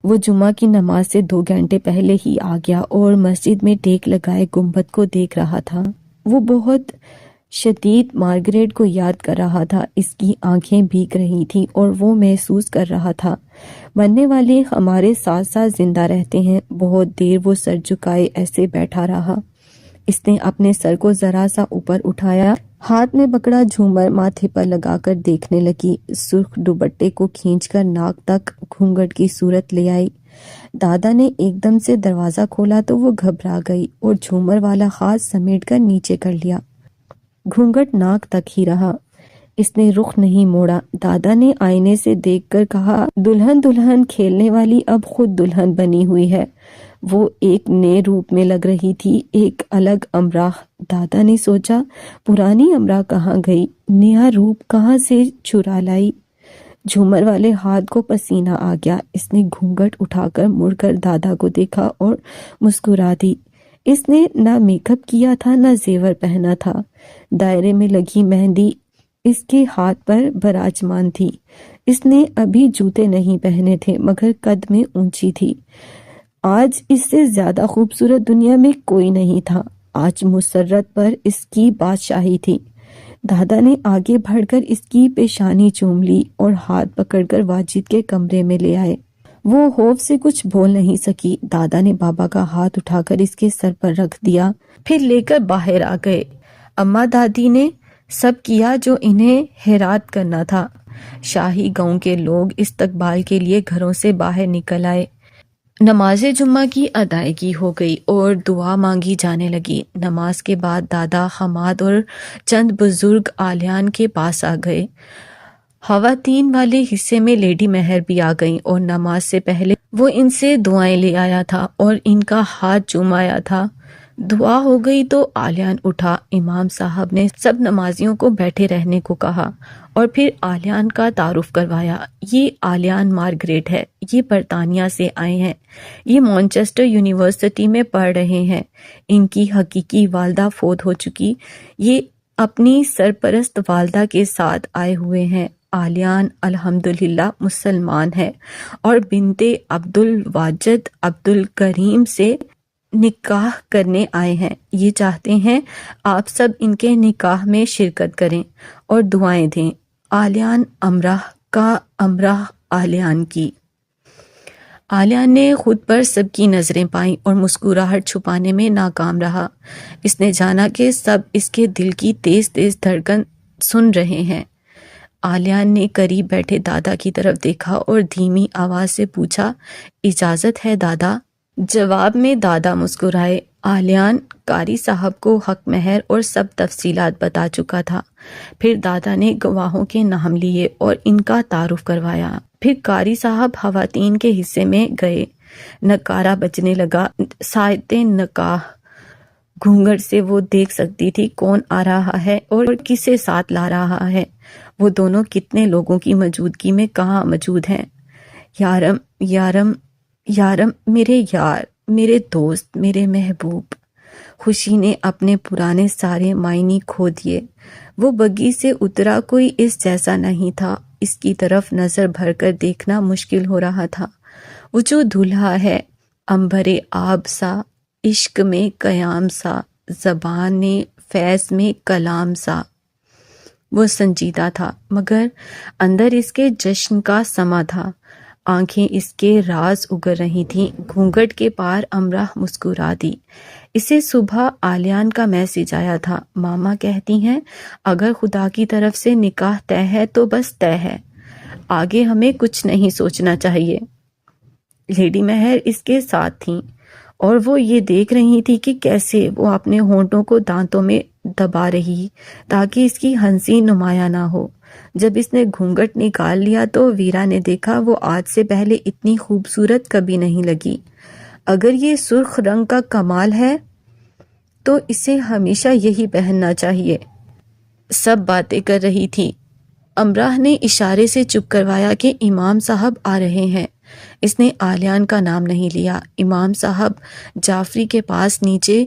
وہ جمعہ کی نماز سے 2 گھنٹے پہلے ہی آ گیا اور مسجد میں ٹیک لگائے گنبد کو دیکھ رہا تھا۔ وہ بہت شدید مارگریٹ کو یاد کر رہا تھا۔ اس کی آنکھیں بھیگ رہی تھیں اور وہ محسوس کر رہا تھا مرنے والے ہمارے ساتھ ساتھ زندہ رہتے ہیں۔ بہت دیر وہ سر جھکائے ایسے بیٹھا رہا۔ اس نے اپنے سر کو ذرا سا اوپر اٹھایا، ہاتھ میں پکڑا جھومر ماتھے پر لگا کر دیکھنے لگی۔ سرخ دوپٹے کو کھینچ کر ناک تک گھونگھٹ کی صورت لے آئی۔ دادا نے ایک دم سے دروازہ کھولا تو وہ گھبرا گئی اور جھومر والا ہاتھ سمیٹ کر نیچے کر لیا۔ گھونگھٹ ناک تک ہی رہا۔ اس نے رخ نہیں موڑا۔ دادا نے آئینے سے دیکھ کر کہا، دلہن دلہن کھیلنے والی اب خود دلہن بنی ہوئی ہے۔ وہ ایک نئے روپ میں لگ رہی تھی، ایک الگ امراح۔ دادا نے سوچا، پرانی امراح کہاں گئی، نیا روپ کہاں سے چرا لائی؟ جھومر والے ہاتھ کو پسینہ آ گیا۔ اس نے گھونگھٹ اٹھا کر مڑ کر دادا کو دیکھا اور مسکرا دی۔ اس نے نہ میک اپ کیا تھا نہ زیور پہنا تھا۔ دائرے میں لگی مہندی اس کے ہاتھ پر براجمان تھی۔ اس نے ابھی جوتے نہیں پہنے تھے مگر قد میں اونچی تھی۔ آج اس سے زیادہ خوبصورت دنیا میں کوئی نہیں تھا۔ آج مسرت پر اس کی بادشاہی تھی۔ دادا نے آگے بڑھ کر اس کی پیشانی چوم لی اور ہاتھ پکڑ کر واجد کے کمرے میں لے آئے۔ وہ خوف سے کچھ بول نہیں سکی۔ دادا نے بابا کا ہاتھ اٹھا کر اس کے سر پر رکھ دیا، پھر لے کر باہر آ گئے۔ اماں دادی نے سب کیا جو انہیں ہیرات کرنا تھا۔ شاہی گاؤں کے لوگ استقبال کے لیے گھروں سے باہر نکل آئے۔ نماز جمعہ کی ادائیگی ہو گئی اور دعا مانگی جانے لگی۔ نماز کے بعد دادا حماد اور چند بزرگ آلیان کے پاس آ گئے۔ خواتین والے حصے میں لیڈی مہر بھی آ گئیں اور نماز سے پہلے وہ ان سے دعائیں لے آیا تھا اور ان کا ہاتھ چومایا تھا۔ دعا ہو گئی تو آلیان اٹھا۔ امام صاحب نے سب نمازیوں کو بیٹھے رہنے کو کہا اور پھر آلیان کا تعارف کروایا۔ یہ آلیان مارگریٹ ہے، یہ برطانیہ سے آئے ہیں، یہ مانچسٹر یونیورسٹی میں پڑھ رہے ہیں۔ ان کی حقیقی والدہ فوت ہو چکی، یہ اپنی سرپرست والدہ کے ساتھ آئے ہوئے ہیں۔ آلیان الحمدللہ مسلمان ہے اور بنتے عبدالواجد عبدالکریم سے نکاح کرنے آئے ہیں۔ یہ چاہتے ہیں آپ سب ان کے نکاح میں شرکت کریں اور دعائیں دیں۔ آلیان امراح کا امراح آلیان کی۔ آلیان نے خود پر سب کی نظریں پائیں اور مسکراہٹ چھپانے میں ناکام رہا۔ اس نے جانا کہ سب اس کے دل کی تیز تیز دھڑکن سن رہے ہیں۔ آلیان نے قریب بیٹھے دادا کی طرف دیکھا اور دھیمی آواز سے پوچھا، اجازت ہے دادا؟ جواب میں دادا مسکرائے۔ آلیان قاری صاحب کو حق مہر اور سب تفصیلات بتا چکا تھا۔ پھر دادا نے گواہوں کے نام لیے اور ان کا تعارف کروایا۔ پھر قاری صاحب خواتین کے حصے میں گئے۔ نکارہ بجنے لگا۔ ساعت نکاح گھونگھٹ سے وہ دیکھ سکتی تھی کون آ رہا ہے اور کسے ساتھ لا رہا ہے۔ وہ دونوں کتنے لوگوں کی موجودگی میں کہاں موجود ہیں۔ یارم یارم یارم، میرے یار، میرے دوست، میرے محبوب۔ خوشی نے اپنے پرانے سارے معنی کھو دیے۔ وہ بگی سے اترا کوئی اس جیسا نہیں تھا۔ اس کی طرف نظر بھر کر دیکھنا مشکل ہو رہا تھا۔ وہ جو دولہا ہے، عنبر آب سا، عشق میں قیام سا، زبان فیض میں کلام سا۔ وہ سنجیدہ تھا مگر اندر اس کے جشن کا سما تھا۔ آنکھیں اس کے راز اگر رہی تھیں۔ گھونگھٹ کے پار امراح مسکرا دی۔ اسے صبح آلیان کا میسج آیا تھا، ماما کہتی ہیں اگر خدا کی طرف سے نکاح طے ہے تو بس طے ہے، آگے ہمیں کچھ نہیں سوچنا چاہیے۔ لیڈی مہر اس کے ساتھ تھیں اور وہ یہ دیکھ رہی تھی کہ کیسے وہ اپنے ہونٹوں کو دانتوں میں دبا رہی تاکہ اس کی ہنسی نمایاں نہ ہو۔ جب اس نے گھونگھٹ نکال لیا تو ویرا نے دیکھا وہ آج سے پہلے اتنی خوبصورت کبھی نہیں لگی۔ اگر یہ سرخ رنگ کا کمال ہے تو اسے ہمیشہ یہی پہننا چاہیے۔ سب باتیں کر رہی تھی۔ امراح نے اشارے سے چپ کروایا کہ امام صاحب آ رہے ہیں۔ اس نے آلیان کا نام نہیں لیا۔ امام صاحب جعفری کے پاس نیچے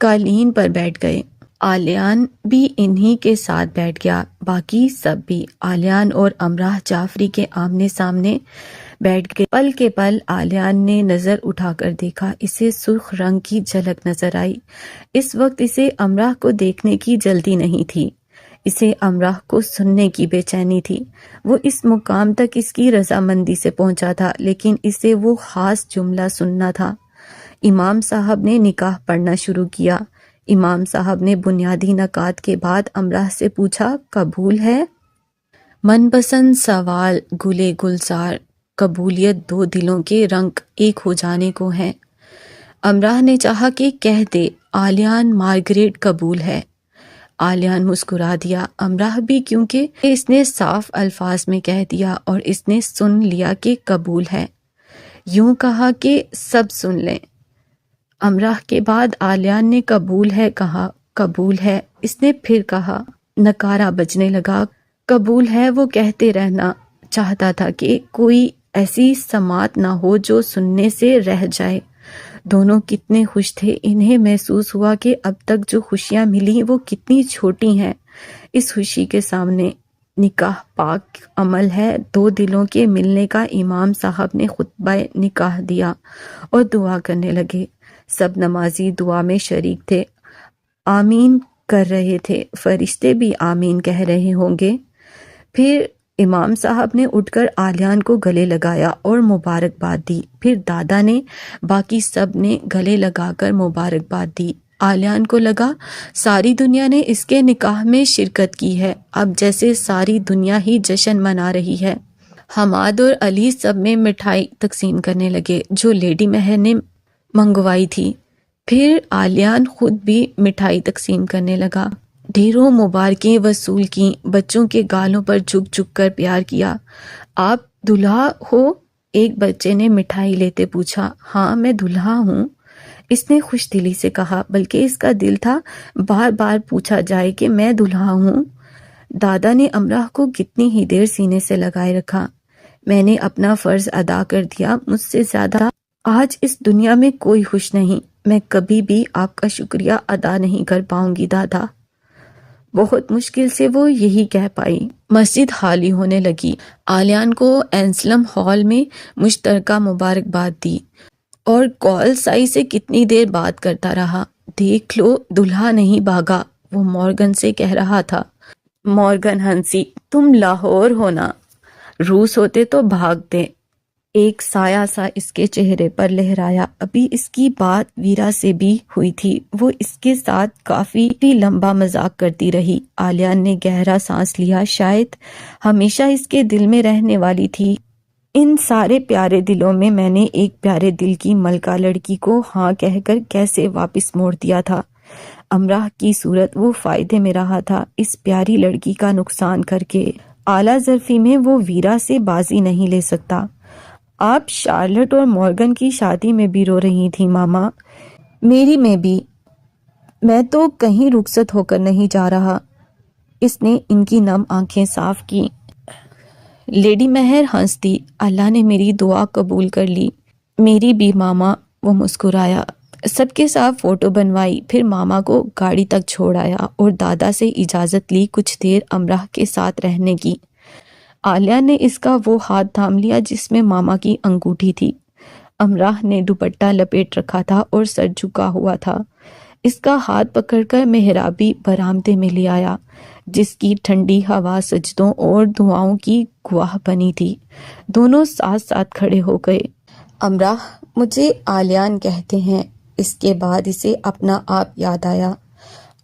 قالین پر بیٹھ گئے۔ آلیان بھی انہی کے ساتھ بیٹھ گیا، باقی سب بھی۔ آلیان اور امراح جعفری کے آمنے سامنے بیٹھ گئے۔ پل کے پل آلیان نے نظر اٹھا کر دیکھا، اسے سرخ رنگ کی جھلک نظر آئی۔ اس وقت اسے امراح کو دیکھنے کی جلدی نہیں تھی، اسے امراح کو سننے کی بے چینی تھی۔ وہ اس مقام تک اس کی رضامندی سے پہنچا تھا، لیکن اسے وہ خاص جملہ سننا تھا۔ امام صاحب نے نکاح پڑھنا شروع کیا۔ امام صاحب نے بنیادی نکات کے بعد امراح سے پوچھا، قبول ہے؟ من پسند سوال گلے گلزار، قبولیت دو دلوں کے رنگ ایک ہو جانے کو ہے۔ امراح نے چاہا کہ کہہ دے، آلیان مارگریٹ قبول ہے۔ آلیان مسکرا دیا، امراح بھی، کیونکہ اس نے صاف الفاظ میں کہہ دیا اور اس نے سن لیا کہ قبول ہے۔ یوں کہا کہ سب سن لیں۔ امراح کے بعد آلیان نے قبول ہے کہا۔ قبول ہے، اس نے پھر کہا۔ نکارہ بجنے لگا۔ قبول ہے وہ کہتے رہنا چاہتا تھا کہ کوئی ایسی سماعت نہ ہو جو سننے سے رہ جائے۔ دونوں کتنے خوش تھے، انہیں محسوس ہوا کہ اب تک جو خوشیاں ملی وہ کتنی چھوٹی ہیں اس خوشی کے سامنے۔ نکاح پاک عمل ہے، دو دلوں کے ملنے کا۔ امام صاحب نے خطبہ نکاح دیا اور دعا کرنے لگے۔ سب نمازی دعا میں شریک تھے، آمین کر رہے تھے، فرشتے بھی آمین کہہ رہے ہوں گے۔ پھر امام صاحب نے اٹھ کر آلیان کو گلے لگایا اور مبارکباد دی۔ پھر دادا نے، باقی سب نے گلے لگا کر مبارکباد دی۔ آلیان کو لگا ساری دنیا نے اس کے نکاح میں شرکت کی ہے، اب جیسے ساری دنیا ہی جشن منا رہی ہے۔ حماد اور علی سب میں مٹھائی تقسیم کرنے لگے جو لیڈی مہر نے منگوائی تھی۔ پھر آلیان خود بھی مٹھائی تقسیم کرنے لگا۔ ڈھیروں مبارکیں وصول کیں، بچوں کے گالوں پر جھک جھک کر پیار کیا۔ آپ دلہا ہو؟ ایک بچے نے مٹھائی لیتے پوچھا۔ ہاں میں دلہا ہوں، اس نے خوش دلی سے کہا، بلکہ اس کا دل تھا بار بار پوچھا جائے کہ میں دلہا ہوں۔ دادا نے امراح کو کتنی ہی دیر سینے سے لگائے رکھا۔ میں نے اپنا فرض ادا کر دیا، مجھ سے زیادہ آج اس دنیا میں کوئی خوش نہیں۔ میں کبھی بھی آپ کا شکریہ ادا نہیں کر پاؤں گی دادا۔ بہت مشکل سے وہ یہی کہہ پائی۔ مسجد خالی ہونے لگی۔ آلیان کو اینسلم ہال میں مشترکہ مبارکباد دی اور کال سائی سے کتنی دیر بات کرتا رہا۔ دیکھ لو دلہا نہیں بھاگا، وہ مورگن سے کہہ رہا تھا۔ مورگن ہنسی، تم لاہور ہونا، روس ہوتے تو بھاگتے۔ ایک سایہ سا اس کے چہرے پر لہرایا۔ ابھی اس کی بات ویرا سے بھی ہوئی تھی، وہ اس کے ساتھ کافی لمبا مذاق کرتی رہی۔ آلیان نے گہرا سانس لیا، شاید ہمیشہ اس کے دل میں رہنے والی تھی۔ ان سارے پیارے دلوں میں میں نے ایک پیارے دل کی ملکہ لڑکی کو ہاں کہہ کر کیسے واپس موڑ دیا تھا۔ امراح کی صورت وہ فائدے میں رہا تھا اس پیاری لڑکی کا نقصان کر کے۔ اعلیٰ ظرفی میں وہ ویرا سے بازی نہیں لے سکتا۔ آپ شارلٹ اور مورگن کی شادی میں بھی رو رہی تھی ماما۔ میری میں بھی، میں تو کہیں رخصت ہو کر نہیں جا رہا۔ اس نے ان کی نم آنکھیں صاف کی۔ لیڈی مہر ہنس دی، اللہ نے میری دعا قبول کر لی۔ میری بھی ماما، وہ مسکرایا۔ سب کے ساتھ فوٹو بنوائی، پھر ماما کو گاڑی تک چھوڑ آیا اور دادا سے اجازت لی کچھ دیر امراح کے ساتھ رہنے کی۔ آلیان نے اس کا وہ ہاتھ تھام لیا جس میں ماما کی انگوٹھی تھی۔ امراح نے دوپٹہ لپیٹ رکھا تھا اور سر جھکا ہوا تھا۔ اس کا ہاتھ پکڑ کر محرابی برآمدے میں لے آیا، جس کی ٹھنڈی ہوا سجدوں اور دعاؤں کی گواہ بنی تھی۔ دونوں ساتھ ساتھ کھڑے ہو گئے۔ امراح، مجھے آلیان کہتے ہیں۔ اس کے بعد اسے اپنا آپ یاد آیا۔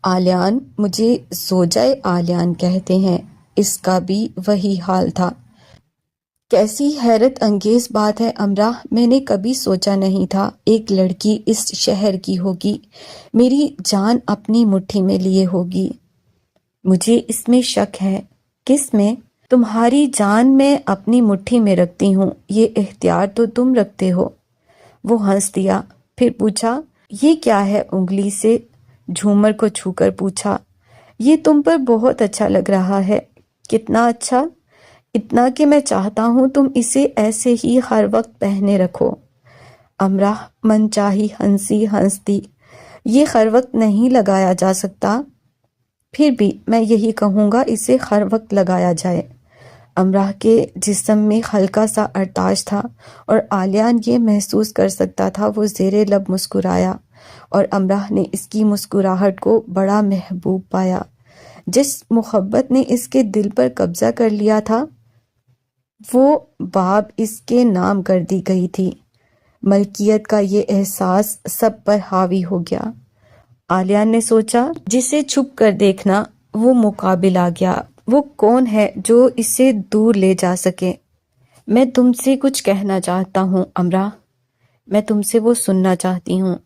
آلیان، مجھے زوجہ آلیان کہتے ہیں۔ اس کا بھی وہی حال تھا۔ کیسی حیرت انگیز بات ہے امراح، میں نے کبھی سوچا نہیں تھا ایک لڑکی اس شہر کی ہوگی، میری جان اپنی مٹھی میں لیے ہوگی۔ مجھے اس میں شک ہے۔ کس میں؟ تمہاری جان میں اپنی مٹھی میں رکھتی ہوں، یہ اختیار تو تم رکھتے ہو۔ وہ ہنس دیا، پھر پوچھا، یہ کیا ہے؟ انگلی سے جھومر کو چھو کر پوچھا۔ یہ تم پر بہت اچھا لگ رہا ہے۔ کتنا اچھا؟ اتنا کہ میں چاہتا ہوں تم اسے ایسے ہی ہر وقت پہنے رکھو۔ امراح من چاہی ہنس دی، یہ ہر وقت نہیں لگایا جا سکتا۔ پھر بھی میں یہی کہوں گا، اسے ہر وقت لگایا جائے۔ امراح کے جسم میں ہلکا سا ارتاش تھا اور عالیان یہ محسوس کر سکتا تھا۔ وہ زیر لب مسکرایا اور امراح نے اس کی مسکراہٹ کو بڑا محبوب پایا۔ جس محبت نے اس کے دل پر قبضہ کر لیا تھا وہ باب اس کے نام کر دی گئی تھی۔ ملکیت کا یہ احساس سب پر حاوی ہو گیا۔ عالیان نے سوچا جسے چھپ کر دیکھنا وہ مقابل آ گیا۔ وہ کون ہے جو اسے دور لے جا سکے؟ میں تم سے کچھ کہنا چاہتا ہوں امراح، میں تم سے وہ سننا چاہتی ہوں۔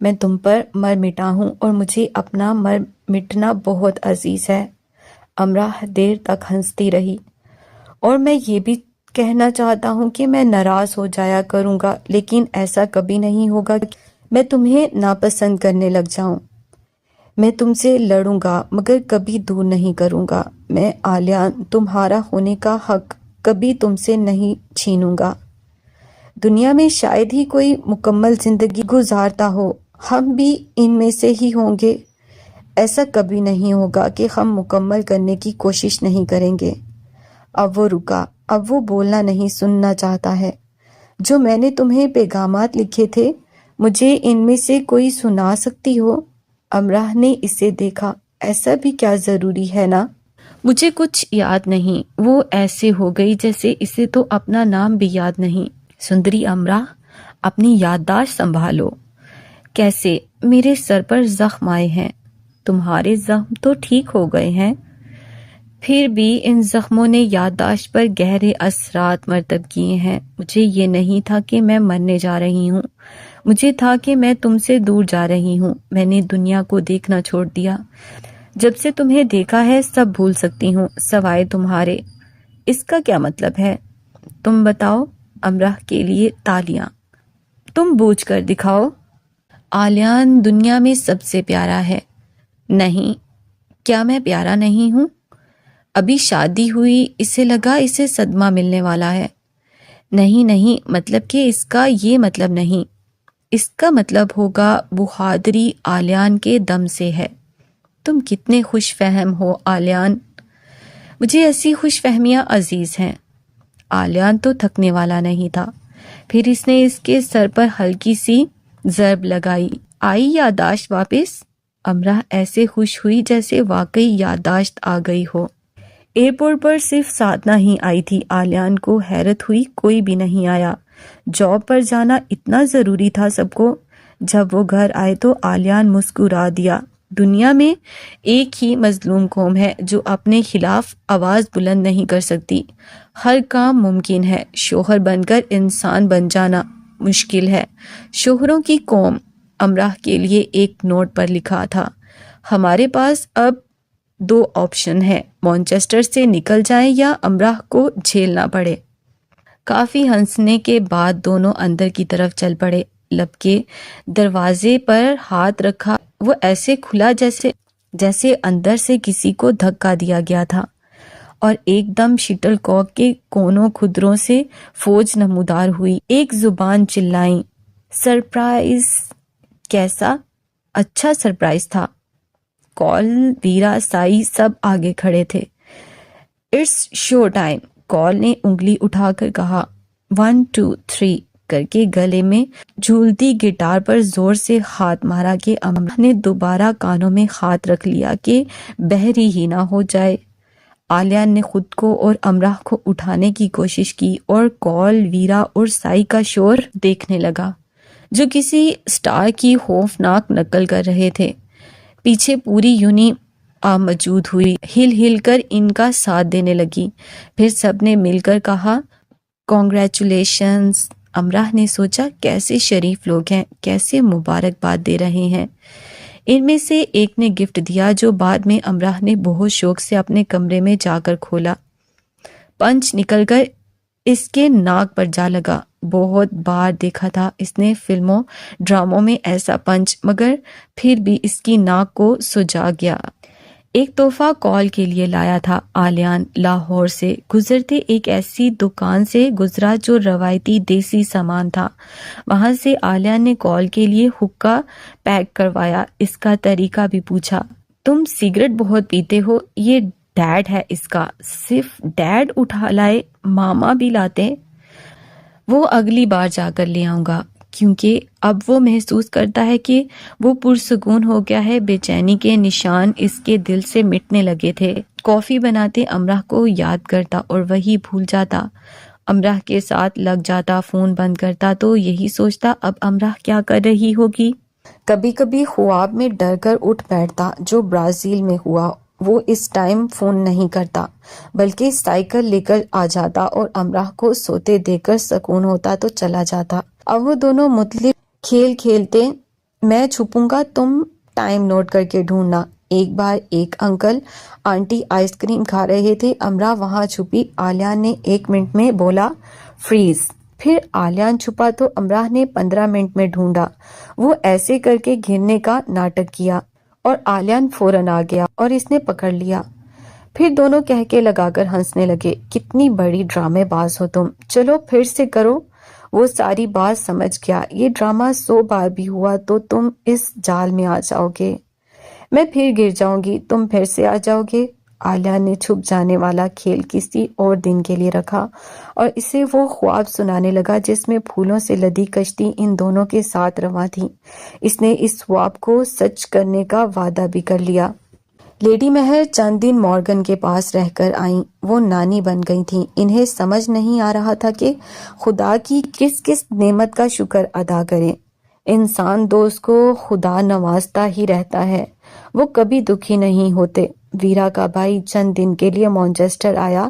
میں تم پر مر مٹا ہوں اور مجھے اپنا مر مٹنا بہت عزیز ہے۔ امراح دیر تک ہنستی رہی۔ اور میں یہ بھی کہنا چاہتا ہوں کہ میں ناراض ہو جایا کروں گا، لیکن ایسا کبھی نہیں ہوگا کہ میں تمہیں ناپسند کرنے لگ جاؤں۔ میں تم سے لڑوں گا مگر کبھی دور نہیں کروں گا۔ میں عالیان تمہارا ہونے کا حق کبھی تم سے نہیں چھینوں گا۔ دنیا میں شاید ہی کوئی مکمل زندگی گزارتا ہو، ہم بھی ان میں سے ہی ہوں گے۔ ایسا کبھی نہیں ہوگا کہ ہم مکمل کرنے کی کوشش نہیں کریں گے۔ اب وہ رکا، اب وہ بولنا نہیں، سننا چاہتا ہے۔ جو میں نے تمہیں پیغامات لکھے تھے مجھے ان میں سے کوئی سنا سکتی ہو؟ امراح نے اسے دیکھا۔ ایسا بھی کیا ضروری ہے نا؟ مجھے کچھ یاد نہیں۔ وہ ایسے ہو گئی جیسے اسے تو اپنا نام بھی یاد نہیں۔ سندری امراح، اپنی یادداشت سنبھالو۔ کیسے؟ میرے سر پر زخم آئے ہیں۔ تمہارے زخم تو ٹھیک ہو گئے ہیں، پھر بھی ان زخموں نے یادداشت پر گہرے اثرات مرتب کیے ہیں۔ مجھے یہ نہیں تھا کہ میں مرنے جا رہی ہوں، مجھے تھا کہ میں تم سے دور جا رہی ہوں۔ میں نے دنیا کو دیکھنا چھوڑ دیا۔ جب سے تمہیں دیکھا ہے سب بھول سکتی ہوں سوائے تمہارے۔ اس کا کیا مطلب ہے؟ تم بتاؤ۔ امراح کے لیے تالیاں۔ تم بوجھ کر دکھاؤ۔ عالیان دنیا میں سب سے پیارا ہے۔ نہیں، کیا میں پیارا نہیں ہوں؟ ابھی شادی ہوئی، اسے لگا اسے صدمہ ملنے والا ہے۔ نہیں، مطلب کہ اس کا یہ مطلب نہیں۔ اس کا مطلب ہوگا بہادری عالیان کے دم سے ہے۔ تم کتنے خوش فہم ہو عالیان۔ مجھے ایسی خوش فہمیاں عزیز ہیں۔ عالیان تو تھکنے والا نہیں تھا۔ پھر اس نے اس کے سر پر ہلکی سی ضرب لگائی۔ آئی یادداشت واپس؟ امراح ایسے خوش ہوئی جیسے واقعی یادداشت آ گئی ہو۔ ایئرپورٹ پر صرف سادھنا ہی آئی تھی۔ عالیان کو حیرت ہوئی کوئی بھی نہیں آیا۔ جاب پر جانا اتنا ضروری تھا سب کو۔ جب وہ گھر آئے تو عالیان مسکرا دیا۔ دنیا میں ایک ہی مظلوم قوم ہے جو اپنے خلاف آواز بلند نہیں کر سکتی۔ ہر کام ممکن ہے، شوہر بن کر انسان بن جانا مشکل ہے۔ شوہروں کی قوم۔ امراح کے لیے ایک نوٹ پر لکھا تھا، ہمارے پاس اب 2 آپشن ہیں، مانچسٹر سے نکل جائیں یا امراح کو جھیلنا پڑے۔ کافی ہنسنے کے بعد دونوں اندر کی طرف چل پڑے۔ لب کے دروازے پر ہاتھ رکھا، وہ ایسے کھلا جیسے اندر سے کسی کو دھکا دیا گیا تھا، اور ایک دم شٹل کاک کے کونوں خدروں سے فوج نمودار ہوئی۔ ایک زبان چلائیں، سرپرائز! کیسا اچھا سرپرائز تھا۔ کال، ویرا، سائی سب آگے کھڑے تھے۔ اٹس شو ٹائم، کال نے انگلی اٹھا کر کہا۔ 1 2 3 کر کے گلے میں جھولتی گٹار پر زور سے ہاتھ مارا کہ امراح نے دوبارہ کانوں میں ہاتھ رکھ لیا کہ بحری ہی نہ ہو جائے۔ عالیان نے خود کو اور امراح کو اٹھانے کی کوشش کی اور کال، ویرا اور سائی کا شور دیکھنے لگا جو کسی سٹار کی خوفناک نقل کر رہے تھے۔ پیچھے پوری یونٹ موجود ہوئی، ہل ہل کر ان کا ساتھ دینے لگی۔ پھر سب نے مل کر کہا، کانگریچولیشنز۔ امراح نے سوچا کیسے شریف لوگ ہیں، کیسے مبارکباد دے رہے ہیں۔ ان میں سے ایک نے گفٹ دیا جو بعد میں امراح نے بہت شوق سے اپنے کمرے میں جا کر کھولا۔ پنچ نکل کر اس کے ناک پر جا لگا۔ بہت بار دیکھا تھا اس نے فلموں ڈراموں میں ایسا پنچ، مگر پھر بھی اس کی ناک کو سجا گیا۔ ایک تحفہ کال کے لیے لایا تھا۔ عالیان لاہور سے گزرتے ایک ایسی دکان سے گزرا جو روایتی دیسی سامان تھا۔ وہاں سے عالیان نے کال کے لیے حقہ پیک کروایا۔ اس کا طریقہ بھی پوچھا۔ تم سگریٹ بہت پیتے ہو، یہ ڈیڈ ہے اس کا، صرف ڈیڈ اٹھا لائے، ماما بھی لاتے۔ وہ اگلی بار جا کر لے آؤں گا، کیونکہ اب وہ محسوس کرتا ہے کہ وہ پرسکون ہو گیا ہے۔ بے چینی کے نشان اس کے دل سے مٹنے لگے تھے۔ کافی بناتے امراء کو یاد کرتا اور وہی بھول جاتا۔ امراء کے ساتھ لگ جاتا، فون بند کرتا تو یہی سوچتا اب امراء کیا کر رہی ہوگی۔ کبھی کبھی خواب میں ڈر کر اٹھ بیٹھتا، جو برازیل میں ہوا۔ وہ اس ٹائم فون نہیں کرتا بلکہ سائیکل لے کر آ جاتا اور امراء کو سوتے دیکھ کر سکون ہوتا تو چلا جاتا۔ اب وہ دونوں مختلف کھیل کھیلتے، میں چھپوں گا، تم ٹائم نوٹ کر کے ڈھونڈنا۔ ایک بار ایک انکل آنٹی آئس کریم کھا رہے تھے، امراء وہاں چھپی، عالیان نے 1 منٹ میں بولا فریز۔ پھر عالیان چھپا تو امراء نے 15 منٹ میں ڈھونڈا۔ وہ ایسے کر کے گرنے کا ناٹک کیا اور عالیان فوراً آ گیا اور اس نے پکڑ لیا۔ پھر دونوں کہہ کے لگا کر ہنسنے لگے، کتنی بڑی ڈرامے باز ہو تم، چلو پھر سے کرو۔ وہ ساری بات سمجھ گیا، یہ ڈرامہ 100 بار بھی ہوا تو تم اس جال میں آ جاؤ گے، میں پھر گر جاؤں گی، تم پھر سے آ جاؤ گے۔ عالیان نے چھپ جانے والا کھیل کسی اور دن کے لیے رکھا اور اسے وہ خواب سنانے لگا جس میں پھولوں سے لدی کشتی ان دونوں کے ساتھ رواں تھی۔ اس نے اس خواب کو سچ کرنے کا وعدہ بھی کر لیا۔ لیڈی مہر چند دن مورگن کے پاس رہ کر آئیں۔ وہ نانی بن گئی تھیں۔ انہیں سمجھ نہیں آ رہا تھا کہ خدا کی کس کس نعمت کا شکر ادا کریں۔ انسان دوست کو خدا نوازتا ہی رہتا ہے، وہ کبھی دکھی نہیں ہوتے۔ ویرا کا بھائی چند دن کے لیے مانچسٹر آیا،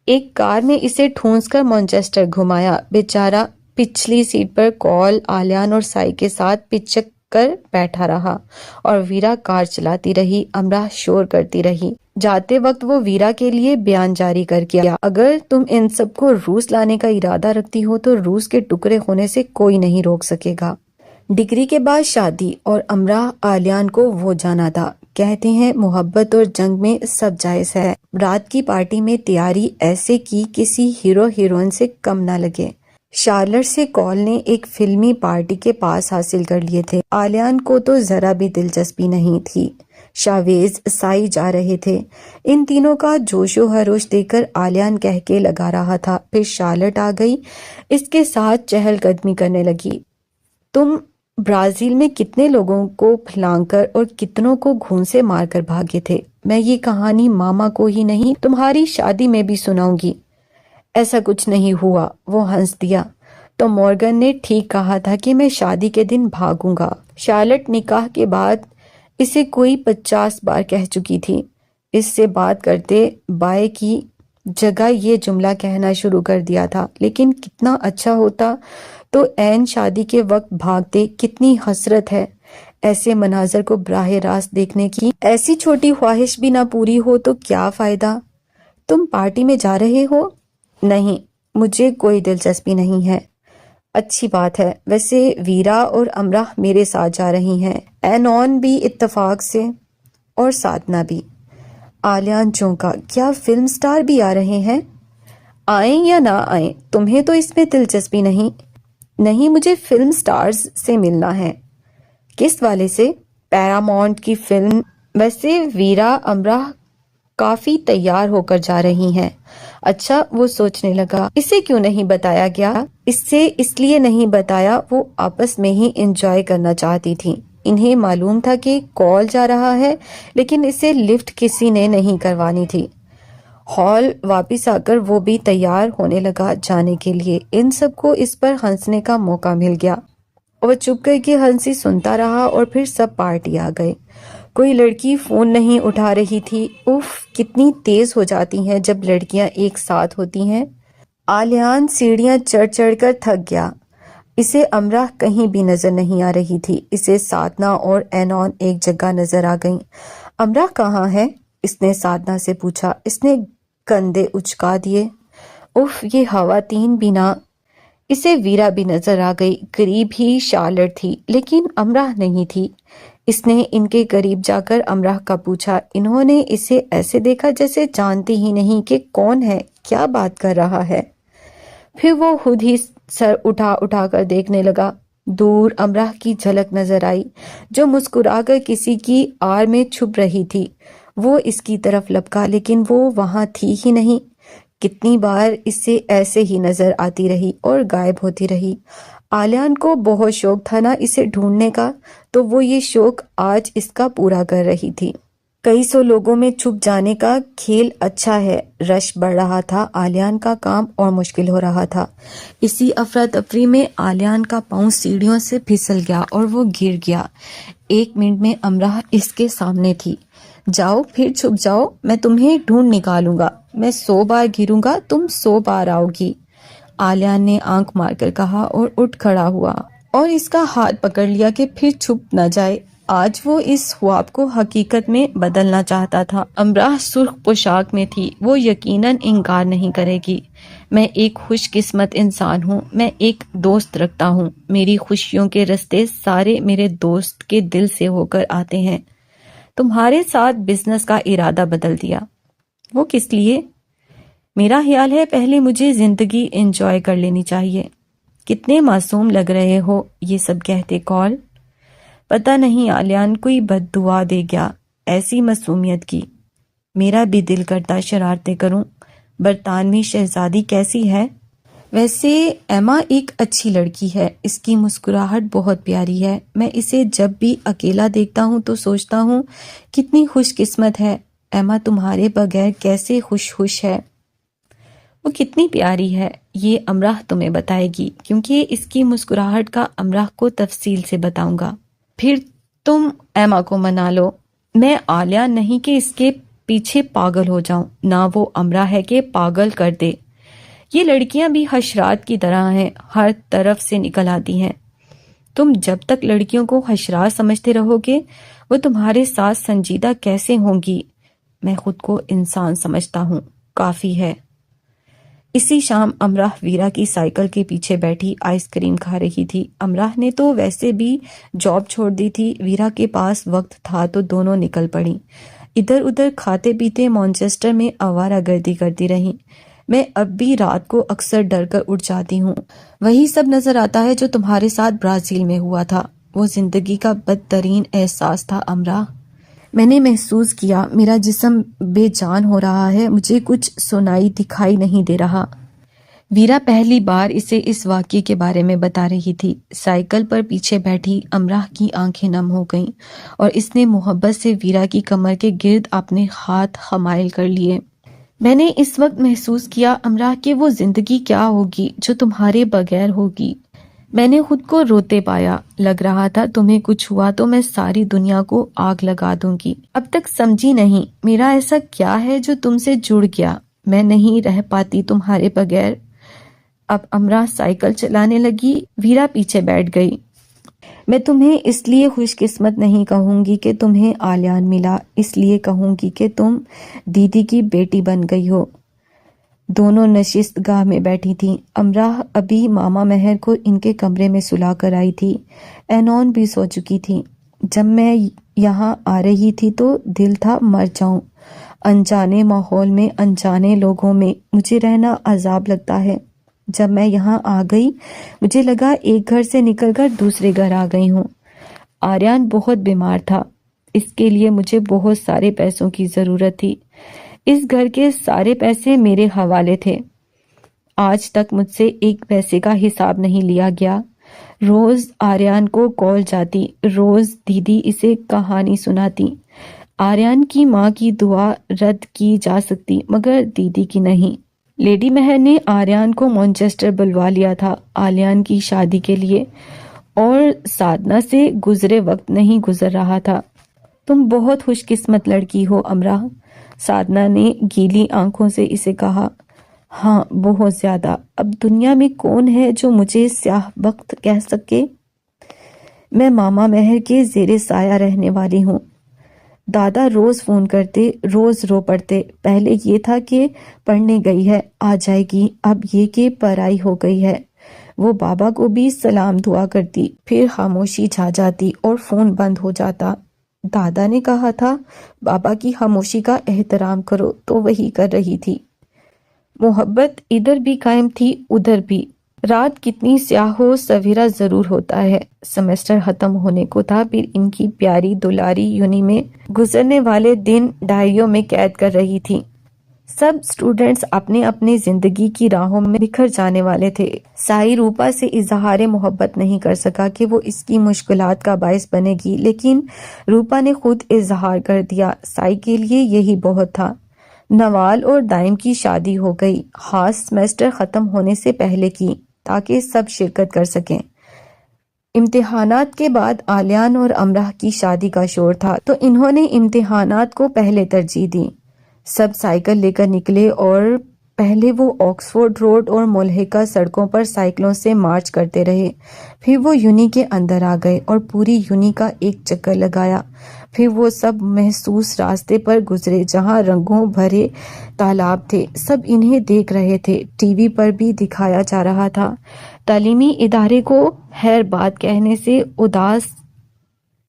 ایک کار نے اسے ٹھونس کر مانچسٹر گھمایا۔ بیچارہ پچھلی سیٹ پر کال، عالیان اور سائی کے ساتھ پچک کر بیٹھا رہا اور ویرا کار چلاتی رہی، امراء شور کرتی رہی۔ جاتے وقت وہ ویرا کے لیے بیان جاری کر گیا، اگر تم ان سب کو روس لانے کا ارادہ رکھتی ہو تو روس کے ٹکڑے ہونے سے کوئی نہیں روک سکے گا۔ ڈگری کے بعد شادی، اور امراء عالیان کو وہ جانا تھا۔ کہتے ہیں محبت اور جنگ میں سب جائز ہے۔ رات کی پارٹی میں تیاری ایسے کی کسی ہیرو ہیروئن سے کم نہ لگے۔ شارلٹ سے کال نے ایک فلمی پارٹی کے پاس حاصل کر لیے تھے۔ عالیان کو تو ذرا بھی دلچسپی نہیں تھی۔ شاویز، سائی جا رہے تھے۔ ان تینوں کا جوش و خروش دیکھ کر عالیان کہہ کے لگا رہا تھا۔ پھر شارلٹ آ گئی، اس کے ساتھ چہل قدمی کرنے لگی۔ تم برازیل میں کتنے لوگوں کو پھلانگ کر اور کتنوں کو گھونسے مار کر بھاگے تھے؟ میں یہ کہانی ماما کو ہی نہیں تمہاری شادی میں بھی سناؤں گی۔ ایسا کچھ نہیں ہوا، وہ ہنس دیا۔ تو مورگن نے ٹھیک کہا تھا کہ میں شادی کے دن بھاگوں گا۔ شارلٹ نکاح کے بعد اسے کوئی 50 بار کہہ چکی تھی۔ اس سے بات کرتے بائے کی جگہ یہ جملہ کہنا شروع کر دیا تھا، لیکن کتنا اچھا ہوتا تو عین شادی کے وقت بھاگتے، کتنی حسرت ہے ایسے مناظر کو براہ راست دیکھنے کی۔ ایسی چھوٹی خواہش بھی نہ پوری ہو تو کیا فائدہ۔ تم پارٹی میں جا رہے ہو؟ نہیں، مجھے کوئی دلچسپی نہیں ہے۔ اچھی بات ہے، ویسے ویرا اور امراء میرے ساتھ جا رہی ہیں، اینون بھی اتفاق سے، اور سادنا بھی۔ عالیان چونکا، کیا فلم سٹار بھی آ رہے ہیں؟ آئیں یا نہ آئیں، تمہیں تو اس میں دلچسپی نہیں۔ نہیں، مجھے فلم سٹارز سے ملنا ہے۔ کس والے سے؟ پیرامونٹ کی فلم۔ ویسے ویرا امراء کافی تیار ہو کر جا رہی ہیں۔ اچھا، وہ سوچنے لگا، اسے کیوں نہیں بتایا گیا؟ اس لیے نہیں بتایا، وہ آپس میں ہی انجوائے کرنا چاہتی تھی۔ انہیں معلوم تھا کہ کال جا رہا ہے، لیکن اسے لفٹ کسی نے نہیں کروانی تھی۔ ہال واپس آ کر وہ بھی تیار ہونے لگا جانے کے لیے۔ ان سب کو اس پر ہنسنے کا موقع مل گیا۔ وہ چپ کر کے ہنسی سنتا رہا اور پھر سب پارٹی آ گئے۔ کوئی لڑکی فون نہیں اٹھا رہی تھی۔ اف، کتنی تیز ہو جاتی ہیں جب لڑکیاں ایک ساتھ ہوتی ہیں۔ عالیان سیڑھیاں چڑھ چڑھ کر تھک گیا۔ اسے امراء کہیں بھی نظر نہیں آ رہی تھی۔ اسے سادنا اور اینون ایک جگہ نظر آ گئیں۔ امراء کہاں ہے؟ اس نے سادنا سے پوچھا۔ اس نے کندھے اچکا دیے۔ اف، یہ خواتین بھی نہ۔ اسے ویرا بھی نظر آ گئی، قریب ہی شارلٹ تھی، لیکن امراء نہیں تھی۔ اس نے ان کے قریب جا کر امراء کا پوچھا۔ انہوں نے اسے ایسے دیکھا جیسے جانتی ہی نہیں کہ کون ہے، کیا بات کر رہا ہے۔ پھر وہ خود ہی سر اٹھا اٹھا کر دیکھنے لگا۔ دور امراء کی جھلک نظر آئی، جو مسکرا کر کسی کی آڑ میں چھپ رہی تھی۔ وہ اس کی طرف لپکا لیکن وہ وہاں تھی ہی نہیں۔ کتنی بار اسے ایسے ہی نظر آتی رہی اور غائب ہوتی رہی۔ آلیان کو بہت شوق تھا نا اسے ڈھونڈنے کا، تو وہ یہ شوق آج اس کا پورا کر رہی تھی۔ کئی سو لوگوں میں چھپ جانے کا کھیل اچھا ہے۔ رش بڑھ رہا تھا، آلیان کا کام اور مشکل ہو رہا تھا۔ اسی افراتفری میں آلیان کا پاؤں سیڑھیوں سے پھسل گیا اور وہ گر گیا۔ 1 منٹ میں امراح اس کے سامنے تھی۔ جاؤ پھر چھپ جاؤ، میں تمہیں ڈھونڈ نکالوں گا۔ میں 100 بار گروں گا، تم 100 بار آؤ گی، آلیان نے آنکھ مار کر کہا اور اٹھ کھڑا ہوا اور اس کا ہاتھ پکڑ لیا کہ پھر چھپ نہ جائے۔ آج وہ اس خواب کو حقیقت میں بدلنا چاہتا تھا۔ امراح سرخ پوشاک میں تھی، وہ یقیناً انکار نہیں کرے گی۔ میں ایک خوش قسمت انسان ہوں، میں ایک دوست رکھتا ہوں، میری خوشیوں کے رستے سارے میرے دوست کے دل سے ہو کر آتے ہیں۔ تمہارے ساتھ بزنس کا ارادہ بدل دیا۔ وہ کس لیے؟ میرا خیال ہے پہلے مجھے زندگی انجوائے کر لینی چاہیے۔ کتنے معصوم لگ رہے ہو یہ سب کہتے کال۔ پتہ نہیں آلیان کوئی بد دعا دے گیا ایسی معصومیت کی۔ میرا بھی دل کرتا شرارتیں کروں۔ برطانوی شہزادی کیسی ہے؟ ویسے ایما ایک اچھی لڑکی ہے، اس کی مسکراہٹ بہت پیاری ہے۔ میں اسے جب بھی اکیلا دیکھتا ہوں تو سوچتا ہوں کتنی خوش قسمت ہے۔ ایما تمہارے بغیر کیسے خوش ہے۔ وہ کتنی پیاری ہے یہ امراح تمہیں بتائے گی، کیونکہ اس کی مسکراہٹ کا امراح کو تفصیل سے بتاؤں گا۔ پھر تم ایما کو منا لو۔ میں آلیان نہیں کہ اس کے پیچھے پاگل ہو جاؤں، نہ وہ امراح ہے کہ پاگل کر دے۔ یہ لڑکیاں بھی حشرات کی طرح ہیں، ہر طرف سے نکل آتی ہیں۔ تم جب تک لڑکیوں کو حشرات سمجھتے رہو گے وہ تمہارے ساتھ سنجیدہ کیسے ہوں گی؟ میں خود کو انسان سمجھتا ہوں، کافی ہے۔ اسی شام امراح ویرا کی سائیکل کے پیچھے بیٹھی آئس کریم کھا رہی تھی۔ امراح نے تو ویسے بھی جاب چھوڑ دی تھی، ویرا کے پاس وقت تھا تو دونوں نکل پڑیں۔ ادھر ادھر کھاتے پیتے مانچسٹر میں آوارہ گردی کرتی رہیں۔ میں اب بھی رات کو اکثر ڈر کر اٹھ جاتی ہوں۔ وہی سب نظر آتا ہے جو تمہارے ساتھ برازیل میں ہوا تھا۔ وہ زندگی کا بدترین احساس تھا امراح۔ میں نے محسوس کیا میرا جسم بے جان ہو رہا ہے، مجھے کچھ سنائی دکھائی نہیں دے رہا۔ ویرا پہلی بار اسے اس واقعے کے بارے میں بتا رہی تھی۔ سائیکل پر پیچھے بیٹھی امراح کی آنکھیں نم ہو گئیں اور اس نے محبت سے ویرا کی کمر کے گرد اپنے ہاتھ حمائل کر لیے۔ میں نے اس وقت محسوس کیا امراح کہ وہ زندگی کیا ہوگی جو تمہارے بغیر ہوگی۔ میں نے خود کو روتے پایا، لگ رہا تھا تمہیں کچھ ہوا تو میں ساری دنیا کو آگ لگا دوں گی۔ اب تک سمجھی نہیں میرا ایسا کیا ہے جو تم سے جڑ گیا؟ میں نہیں رہ پاتی تمہارے بغیر۔ اب امراح سائیکل چلانے لگی، ویرا پیچھے بیٹھ گئی۔ میں تمہیں اس لیے خوش قسمت نہیں کہوں گی کہ تمہیں آلیان ملا، اس لیے کہوں گی کہ تم دیدی کی بیٹی بن گئی ہو۔ دونوں نشست گاہ میں بیٹھی تھیں۔ امراح ابھی ماما مہر کو ان کے کمرے میں سلا کر آئی تھی۔ اینون بھی سو چکی تھی۔ جب میں یہاں آ رہی تھی تو دل تھا مر جاؤں۔ انجانے ماحول میں، انجانے لوگوں میں مجھے رہنا عذاب لگتا ہے۔ جب میں یہاں آ گئی مجھے لگا ایک گھر سے نکل کر دوسرے گھر آ گئی ہوں۔ آریان بہت بیمار تھا، اس کے لیے مجھے بہت سارے پیسوں کی ضرورت تھی۔ اس گھر کے سارے پیسے میرے حوالے تھے۔ آج تک مجھ سے 1 پیسے کا حساب نہیں لیا گیا۔ روز آریان کو کال جاتی، روز دیدی اسے کہانی سناتی۔ آریان کی ماں کی دعا رد کی جا سکتی مگر دیدی کی نہیں۔ لیڈی مہر نے آریان کو مانچسٹر بلوا لیا تھا آلیان کی شادی کے لیے، اور سادنا سے گزرے وقت نہیں گزر رہا تھا۔ تم بہت خوش قسمت لڑکی ہو امراح، سادنا نے گیلی آنکھوں سے اسے کہا۔ ہاں بہت زیادہ۔ اب دنیا میں کون ہے جو مجھے سیاہ بخت کہہ سکے؟ میں ماما مہر کے زیر سایہ رہنے والی ہوں۔ دادا روز فون کرتے، روز رو پڑتے۔ پہلے یہ تھا کہ پڑھنے گئی ہے، آ جائے گی، اب یہ کہ پرائی ہو گئی ہے۔ وہ بابا کو بھی سلام دعا کرتی، پھر خاموشی چھا جاتی اور فون بند ہو جاتا۔ دادا نے کہا تھا بابا کی خاموشی کا احترام کرو، تو وہی کر رہی تھی۔ محبت ادھر بھی قائم تھی ادھر بھی۔ رات کتنی سیاہ و سویرا ضرور ہوتا ہے۔ سیمسٹر ختم ہونے کو تھا، پھر ان کی پیاری دلاری یونی میں گزرنے والے دن ڈائریوں میں قید کر رہی تھی۔ سب اسٹوڈنٹس اپنے اپنے زندگی کی راہوں میں بکھر جانے والے تھے۔ سائی روپا سے اظہار محبت نہیں کر سکا کہ وہ اس کی مشکلات کا باعث بنے گی، لیکن روپا نے خود اظہار کر دیا۔ سائی کے لیے یہی بہت تھا۔ نوال اور دائم کی شادی ہو گئی، خاص سیمسٹر ختم ہونے سے پہلے کی، تاکہ سب شرکت کر سکیں۔ امتحانات کے بعد آلیان اور امرہ کی شادی کا شور تھا، تو انہوں نے امتحانات کو پہلے ترجیح دی۔ سب سائیکل لے کر نکلے اور پہلے وہ آکسفورڈ روڈ اور ملحقہ سڑکوں پر سائیکلوں سے مارچ کرتے رہے، پھر وہ یونی کے اندر آ گئے اور پوری یونی کا ایک چکر لگایا۔ پھر وہ سب محسوس راستے پر گزرے جہاں رنگوں بھرے تالاب تھے۔ سب انہیں دیکھ رہے تھے، ٹی وی پر بھی دکھایا جا رہا تھا۔ تعلیمی ادارے کو خیر بات کہنے سے اداس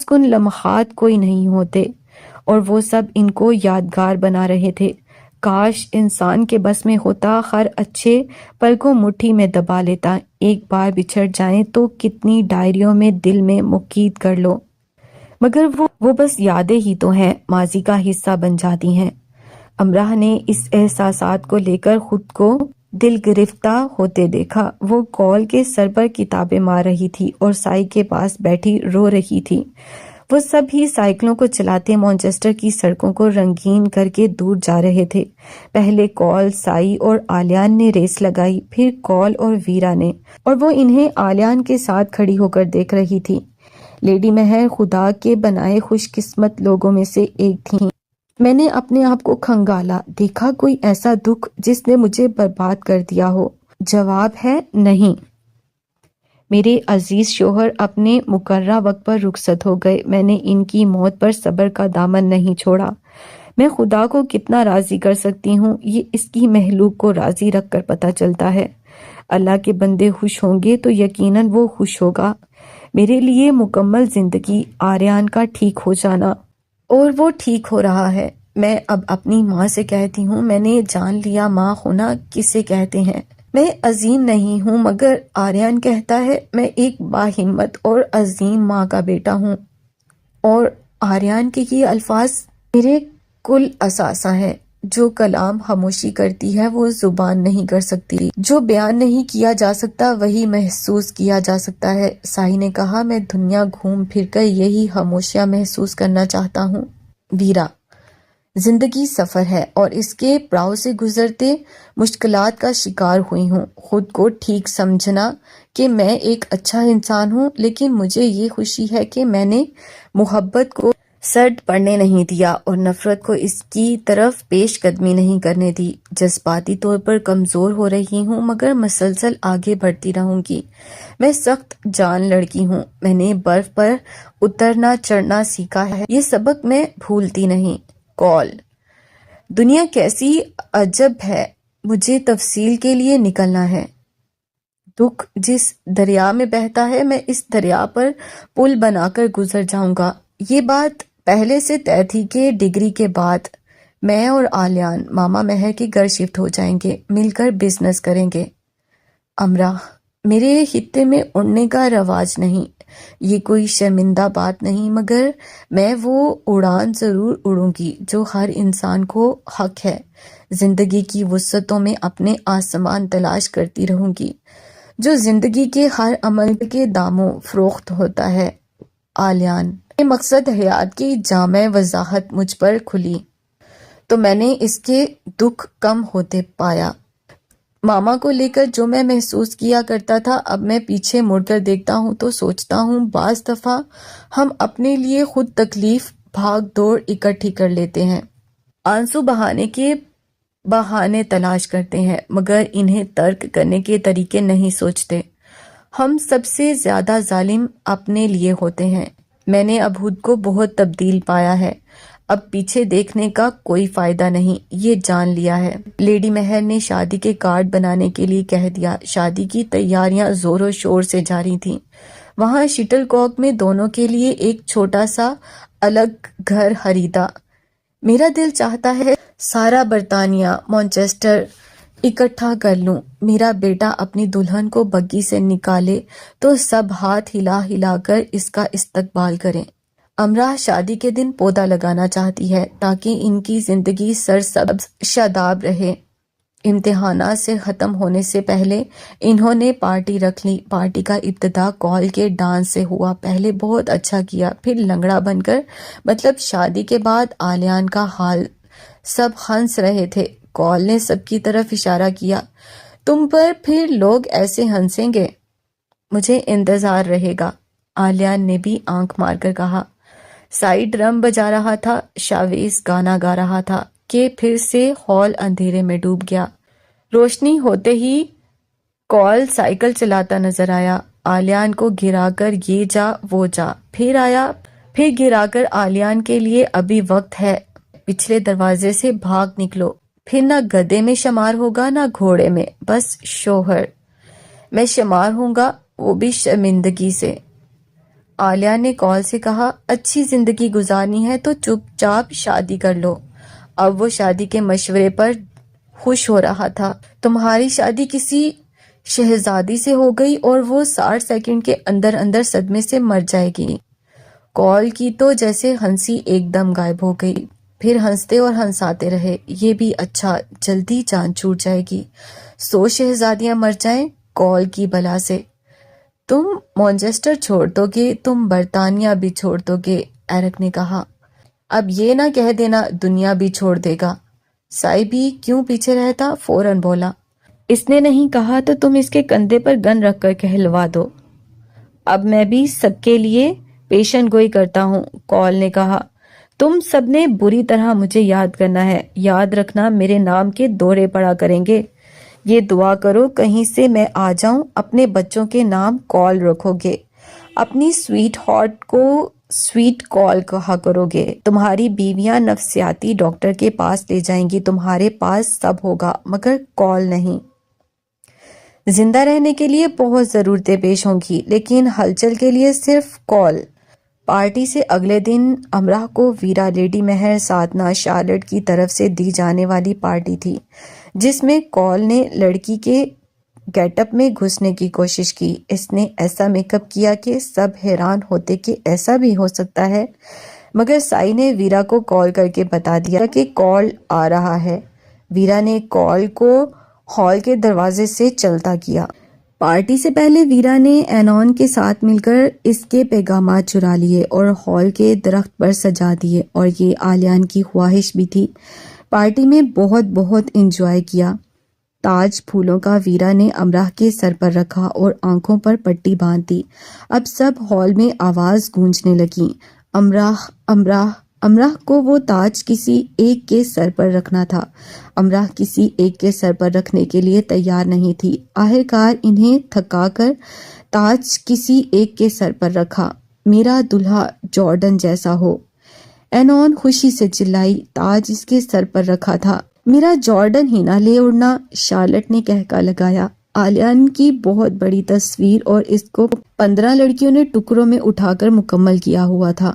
کن لمحات کوئی نہیں ہوتے، اور وہ سب ان کو یادگار بنا رہے تھے۔ کاش انسان کے بس میں ہوتا، ہر اچھے پل کو مٹھی میں دبا لیتا۔ ایک بار بچھڑ جائیں تو کتنی ڈائریوں میں دل میں مقید کر لو، مگر وہ بس یادیں ہی تو ہیں، ماضی کا حصہ بن جاتی ہیں۔ امرہ نے اس احساسات کو لے کر خود کو دل گرفتہ ہوتے دیکھا۔ وہ کال کے سر پر کتابیں مار رہی تھی اور سائی کے پاس بیٹھی رو رہی تھی۔ وہ سب ہی سائیکلوں کو چلاتے مانچسٹر کی سڑکوں کو رنگین کر کے دور جا رہے تھے۔ پہلے کال، سائی اور آلیان نے ریس لگائی، پھر کال اور ویرا نے، اور وہ انہیں آلیان کے ساتھ کھڑی ہو کر دیکھ رہی تھی۔ لیڈی مہر خدا کے بنائے خوش قسمت لوگوں میں سے ایک تھیں۔ میں نے اپنے آپ کو کھنگالا، دیکھا کوئی ایسا دکھ جس نے مجھے برباد کر دیا ہو؟ جواب ہے نہیں۔ میرے عزیز شوہر اپنے مقررہ وقت پر رخصت ہو گئے۔ میں نے ان کی موت پر صبر کا دامن نہیں چھوڑا۔ میں خدا کو کتنا راضی کر سکتی ہوں، یہ اس کی مخلوق کو راضی رکھ کر پتہ چلتا ہے۔ اللہ کے بندے خوش ہوں گے تو یقیناً وہ خوش ہوگا۔ میرے لیے مکمل زندگی، آریان کا ٹھیک ہو جانا، اور وہ ٹھیک ہو رہا ہے۔ میں اب اپنی ماں سے کہتی ہوں، میں نے جان لیا ماں ہونا کسے کہتے ہیں۔ میں عظیم نہیں ہوں، مگر آریان کہتا ہے میں ایک باہمت اور عظیم ماں کا بیٹا ہوں، اور آریان کے یہ الفاظ میرے کل اثاثہ ہیں۔ جو کلام خاموشی کرتی ہے وہ زبان نہیں کر سکتی، جو بیان نہیں کیا جا سکتا وہی محسوس کیا جا سکتا ہے۔ سائی نے کہا، میں دنیا گھوم پھر کر یہی خاموشیاں محسوس کرنا چاہتا ہوں۔ ویرا، زندگی سفر ہے اور اس کے پڑاؤ سے گزرتے مشکلات کا شکار ہوئی ہوں۔ خود کو ٹھیک سمجھنا کہ میں ایک اچھا انسان ہوں، لیکن مجھے یہ خوشی ہے کہ میں نے محبت کو سرد پڑنے نہیں دیا اور نفرت کو اس کی طرف پیش قدمی نہیں کرنے دی۔ جذباتی طور پر کمزور ہو رہی ہوں، مگر مسلسل آگے بڑھتی رہوں گی۔ میں سخت جان لڑکی ہوں، میں نے برف پر اترنا چڑھنا سیکھا ہے، یہ سبق میں بھولتی نہیں۔ کال، دنیا کیسی عجب ہے، مجھے تفصیل کے لیے نکلنا ہے۔ دکھ جس دریا میں بہتا ہے، میں اس دریا پر پل بنا کر گزر جاؤں گا۔ یہ بات پہلے سے طے تھی کہ ڈگری کے بعد میں اور آلیان ماما مہر کے گھر شفٹ ہو جائیں گے، مل کر بزنس کریں گے۔ امرہ، میرے خطے میں اڑنے کا رواج نہیں، یہ کوئی شرمندہ بات نہیں، مگر میں وہ اڑان ضرور اڑوں گی جو ہر انسان کو حق ہے۔ زندگی کی وسعتوں میں اپنے آسمان تلاش کرتی رہوں گی، جو زندگی کے ہر عمل کے داموں فروخت ہوتا ہے۔ آلیان، یہ مقصد حیات کی جامع وضاحت مجھ پر کھلی تو میں نے اس کے دکھ کم ہوتے پایا۔ ماما کو لے کر جو میں محسوس کیا کرتا تھا، اب میں پیچھے مڑ کر دیکھتا ہوں تو سوچتا ہوں بعض دفعہ ہم اپنے لیے خود تکلیف بھاگ دوڑ اکٹھی کر لیتے ہیں، آنسو بہانے کے بہانے تلاش کرتے ہیں، مگر انہیں ترک کرنے کے طریقے نہیں سوچتے۔ ہم سب سے زیادہ ظالم اپنے لیے ہوتے ہیں۔ میں نے اب خود کو بہت تبدیل پایا ہے، اب پیچھے دیکھنے کا کوئی فائدہ نہیں، یہ جان لیا ہے۔ لیڈی مہر نے شادی کے کارڈ بنانے کے لیے کہہ دیا۔ شادی کی تیاریاں زور و شور سے جاری تھیں۔ وہاں شٹل کاک میں دونوں کے لیے ایک چھوٹا سا الگ گھر خریدا۔ میرا دل چاہتا ہے سارا برطانیہ مانچسٹر اکٹھا کر لوں، میرا بیٹا اپنی دلہن کو بگی سے نکالے تو سب ہاتھ ہلا ہلا کر اس کا استقبال کریں۔ امراح شادی کے دن پودا لگانا چاہتی ہے تاکہ ان کی زندگی سرسبز شاداب رہے۔ امتحانات سے ختم ہونے سے پہلے انہوں نے پارٹی رکھ لی۔ پارٹی کا ابتدا کال کے ڈانس سے ہوا۔ پہلے بہت اچھا کیا، پھر لنگڑا بن کر، مطلب شادی کے بعد آلیان کا حال۔ سب ہنس رہے تھے۔ کال نے سب کی طرف اشارہ کیا۔ تم پر پھر لوگ ایسے ہنسیں گے، مجھے انتظار رہے گا، آلیان نے بھی آنکھ مار کر کہا۔ سائی ڈرم بجا رہا تھا، شاویز گانا گا رہا تھا کہ پھر سے ہال اندھیرے میں ڈوب گیا۔ روشنی ہوتے ہی کال سائیکل چلاتا نظر آیا، آلیان کو گرا کر یہ جا وہ جا، پھر آیا، پھر گرا کر آلیان کے لیے ابھی وقت ہے، پچھلے دروازے سے بھاگ نکلو، پھر نہ گدے میں شمار ہوگا نہ گھوڑے میں، بس شوہر میں شمار ہوں گا، وہ بھی شرمندگی سے۔ آلیان نے کال سے کہا، اچھی زندگی گزارنی ہے تو چپ چاپ شادی کر لو۔ اب وہ شادی کے مشورے پر خوش ہو رہا تھا۔ تمہاری شادی کسی شہزادی سے ہو گئی اور وہ 60 سیکنڈ کے اندر اندر صدمے سے مر جائے گی۔ کال کی تو جیسے ہنسی ایک دم غائب ہو گئی، پھر ہنستے اور ہنساتے رہے۔ یہ بھی اچھا، جلدی جان چھوٹ جائے گی، 100 شہزادیاں مر جائیں کال کی بلا سے۔ تم مانچسٹر چھوڑ دو گے، تم برطانیہ بھی چھوڑ دو گے، ایرک نے کہا۔ اب یہ نہ کہہ دینا دنیا بھی چھوڑ دے گا۔ سائی بھی کیوں پیچھے رہتا، فوراً بولا۔ اس نے نہیں کہا تو تم اس کے کندھے پر گن رکھ کر کہلوا دو۔ اب میں بھی سب کے لیے پیشن گوئی کرتا ہوں، کال نے کہا۔ تم سب نے بری طرح مجھے یاد کرنا ہے، یاد رکھنا میرے نام کے دورے پڑا کریں گے۔ یہ دعا کرو کہیں سے میں آ جاؤں، اپنے بچوں کے نام کال رکھو گے، اپنی سویٹ ہارٹ کو سویٹ کال کہا کرو گے، تمہاری بیویاں نفسیاتی ڈاکٹر کے پاس لے جائیں گی، تمہارے پاس سب ہوگا مگر کال نہیں۔ زندہ رہنے کے لیے بہت ضرورتیں پیش ہوں گی لیکن ہلچل کے لیے صرف کال۔ پارٹی سے اگلے دن امراح کو ویرا لیڈی مہر سادھنا شارلٹ کی طرف سے دی جانے والی پارٹی تھی، جس میں کال نے لڑکی کے گیٹ اپ میں گھسنے کی کوشش کی۔ اس نے ایسا میک اپ کیا کہ سب حیران ہوتے کہ ایسا بھی ہو سکتا ہے، مگر سائی نے ویرا کو کال کر کے بتا دیا کہ کال آ رہا ہے۔ ویرا نے کال کو ہال کے دروازے سے چلتا کیا۔ پارٹی سے پہلے ویرا نے اینون کے ساتھ مل کر اس کے پیغامات چرا لیے اور ہال کے درخت پر سجا دیے، اور یہ آلیان کی خواہش بھی تھی۔ پارٹی میں بہت بہت انجوائے کیا۔ تاج پھولوں کا ویرا نے امراح کے سر پر رکھا اور آنکھوں پر پٹی باندھ دی۔ اب سب ہال میں آواز گونجنے لگی، امراح امراح امراح کو وہ تاج کسی ایک کے سر پر رکھنا تھا۔ امراح کسی ایک کے سر پر رکھنے کے لیے تیار نہیں تھی۔ آخرکار انہیں تھکا کر تاج کسی ایک کے سر پر رکھا۔ میرا دلہا جارڈن جیسا ہو، اینون خوشی سے چلائی۔ تاج اس کے سر پر رکھا تھا، میرا جارڈن ہی نہ لے اڑنا، شارلٹ نے کہکا لگایا۔ آلیان کی بہت بڑی تصویر اور اس کو 15 لڑکیوں نے ٹکڑوں میں اٹھا کر مکمل کیا ہوا تھا،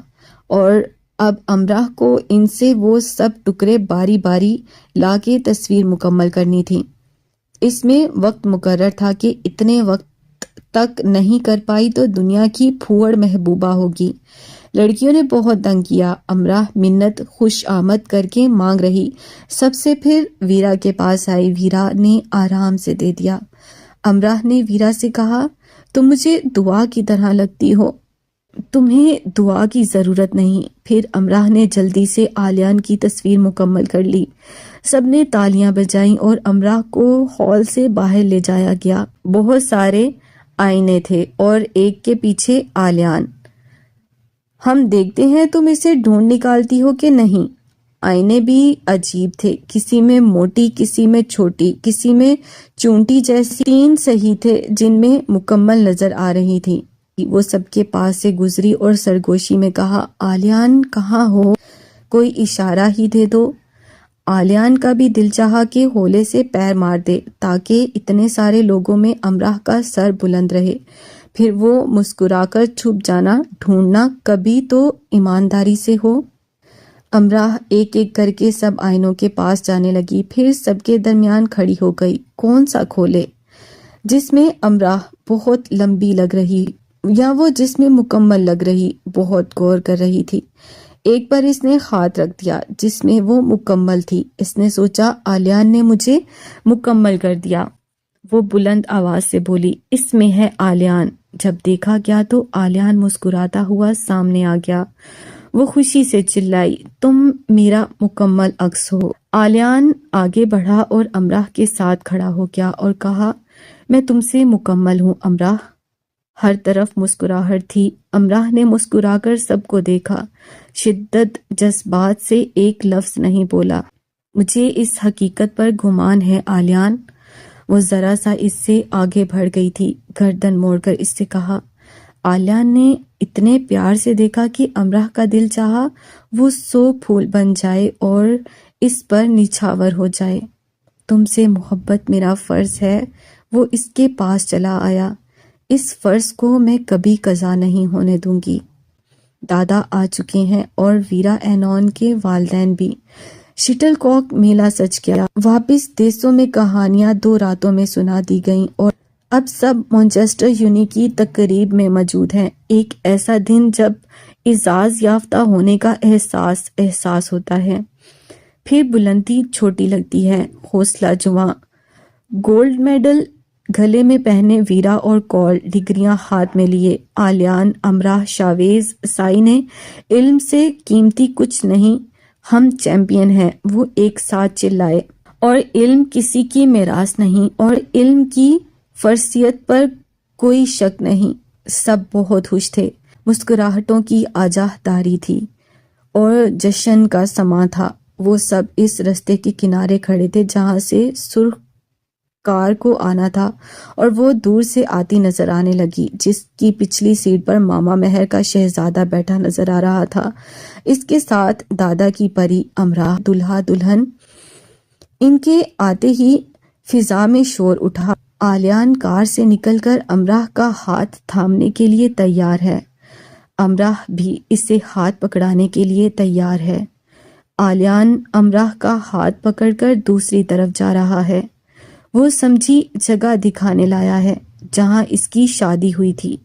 اور اب امراح کو ان سے وہ سب ٹکڑے باری باری لا کے تصویر مکمل کرنی تھی۔ اس میں وقت مقرر تھا کہ اتنے وقت تک نہیں کر پائی تو دنیا کی پھوڑ محبوبہ ہوگی۔ لڑکیوں نے بہت تنگ کیا۔ امراح منت خوش آمد کر کے مانگ رہی، سب سے پھر ویرا کے پاس آئی۔ ویرا نے آرام سے دے دیا۔ امراح نے ویرا سے کہا، تم مجھے دعا کی طرح لگتی ہو، تمہیں دعا کی ضرورت نہیں۔ پھر امراح نے جلدی سے آلیان کی تصویر مکمل کر لی۔ سب نے تالیاں بجائیں اور امراح کو ہال سے باہر لے جایا گیا۔ بہت سارے آئینے تھے اور ایک کے پیچھے آلیان۔ ہم دیکھتے ہیں تم اسے ڈھونڈ نکالتی ہو کہ نہیں۔ آئینے بھی عجیب تھے، کسی میں موٹی، کسی میں چھوٹی، کسی میں چونٹی جیسی۔ 3 صحیح تھے جن میں مکمل نظر آ رہی تھی۔ وہ سب کے پاس سے گزری اور سرگوشی میں کہا، آلیان کہاں ہو؟ کوئی اشارہ ہی دے دو۔ آلیان کا بھی دل چاہا کہ ہولے سے پیر مار دے تاکہ اتنے سارے لوگوں میں امراح کا سر بلند رہے، پھر وہ مسکرا کر چھپ جانا۔ ڈھونڈنا کبھی تو ایمانداری سے ہو۔ امراہ ایک ایک کر کے سب آئینوں کے پاس جانے لگی، پھر سب کے درمیان کھڑی ہو گئی۔ کون سا کھولے؟ جس میں امراہ بہت لمبی لگ رہی یا وہ جس میں مکمل لگ رہی؟ بہت غور کر رہی تھی۔ ایک بار اس نے ہاتھ رکھ دیا جس میں وہ مکمل تھی۔ اس نے سوچا آلیان نے مجھے مکمل کر دیا۔ وہ بلند آواز سے بولی، اس میں ہے آلیان۔ جب دیکھا گیا تو آلیان مسکراتا ہوا سامنے آ گیا۔ وہ خوشی سے چلائی، تم میرا مکمل عکس ہو۔ آلیان آگے بڑھا اور امراہ کے ساتھ کھڑا ہو گیا اور کہا، میں تم سے مکمل ہوں امراہ۔ ہر طرف مسکراہٹ تھی۔ امراہ نے مسکرا کر سب کو دیکھا، شدت جذبات سے ایک لفظ نہیں بولا۔ مجھے اس حقیقت پر گمان ہے آلیان۔ وہ ذرا سا اس سے آگے بڑھ گئی تھی، گردن موڑ کر اس سے کہا۔ آلیان نے اتنے پیار سے دیکھا کہ امراہ کا دل چاہا وہ 100 پھول بن جائے اور اس پر نچھاور ہو جائے۔ تم سے محبت میرا فرض ہے۔ وہ اس کے پاس چلا آیا۔ اس فرض کو میں کبھی قضا نہیں ہونے دوں گی۔ دادا آ چکے ہیں اور ویرا اینون کے والدین بھی۔ شٹل کاک میلہ سج گیا۔ واپس دیسوں میں کہانیاں 2 راتوں میں سنا دی گئیں اور اب سب مانچسٹر یونی کی تقریب میں موجود ہیں۔ ایک ایسا دن جب اعزاز یافتہ ہونے کا احساس ہوتا ہے، پھر بلندی چھوٹی لگتی ہے، حوصلہ جواں۔ گولڈ میڈل گلے میں پہنے ویرا اور کال ڈگریاں ہاتھ میں لیے، آلیان، امراہ، شاویز، سائی نے علم سے قیمتی کچھ نہیں، ہم چیمپئن ہیں، وہ ایک ساتھ چلائے۔ اور علم کسی کی میراث نہیں اور علم کی فرضیت پر کوئی شک نہیں۔ سب بہت خوش تھے، مسکراہٹوں کی آجاہ داری تھی اور جشن کا سماں تھا۔ وہ سب اس رستے کے کنارے کھڑے تھے جہاں سے سرخ کار کو آنا تھا اور وہ دور سے آتی نظر آنے لگی، جس کی پچھلی سیٹ پر ماما مہر کا شہزادہ بیٹھا نظر آ رہا تھا، اس کے ساتھ دادا کی پری، امراہ، دلہا دلہن۔ ان کے آتے ہی فضا میں شور اٹھا۔ آلیان کار سے نکل کر امراہ کا ہاتھ تھامنے کے لیے تیار ہے، امراہ بھی اسے ہاتھ پکڑانے کے لیے تیار ہے۔ آلیان امراہ کا ہاتھ پکڑ کر دوسری طرف جا رہا ہے۔ وہ سمجھی جگہ دکھانے لایا ہے جہاں اس کی شادی ہوئی تھی۔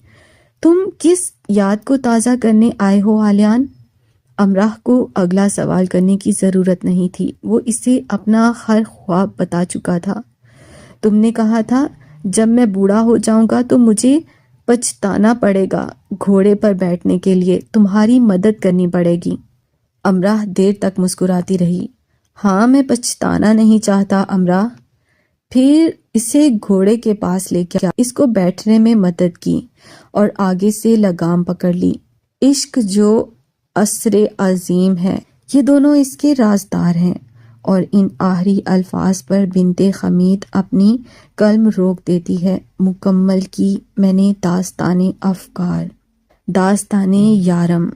تم کس یاد کو تازہ کرنے آئے ہو آلیان؟ امراہ کو اگلا سوال کرنے کی ضرورت نہیں تھی، وہ اسے اپنا ہر خواب بتا چکا تھا۔ تم نے کہا تھا جب میں بوڑھا ہو جاؤں گا تو مجھے پچھتانا پڑے گا، گھوڑے پر بیٹھنے کے لیے تمہاری مدد کرنی پڑے گی۔ امراہ دیر تک مسکراتی رہی۔ ہاں، میں پچھتانا نہیں چاہتا امراہ۔ پھر اسے گھوڑے کے پاس لے گیا، اس کو بیٹھنے میں مدد کی اور آگے سے لگام پکڑ لی۔ عشق جو اسر عظیم ہے، یہ دونوں اس کے رازدار ہیں۔ اور ان آخری الفاظ پر بنت خمید اپنی قلم روک دیتی ہے۔ مکمل کی میں نے داستان افکار، داستان یارم۔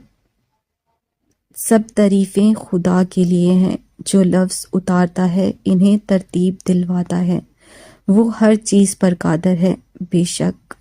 سب تعریفیں خدا کے لیے ہیں جو لفظ اتارتا ہے، انہیں ترتیب دلواتا ہے۔ وہ ہر چیز پر قادر ہے، بے شک۔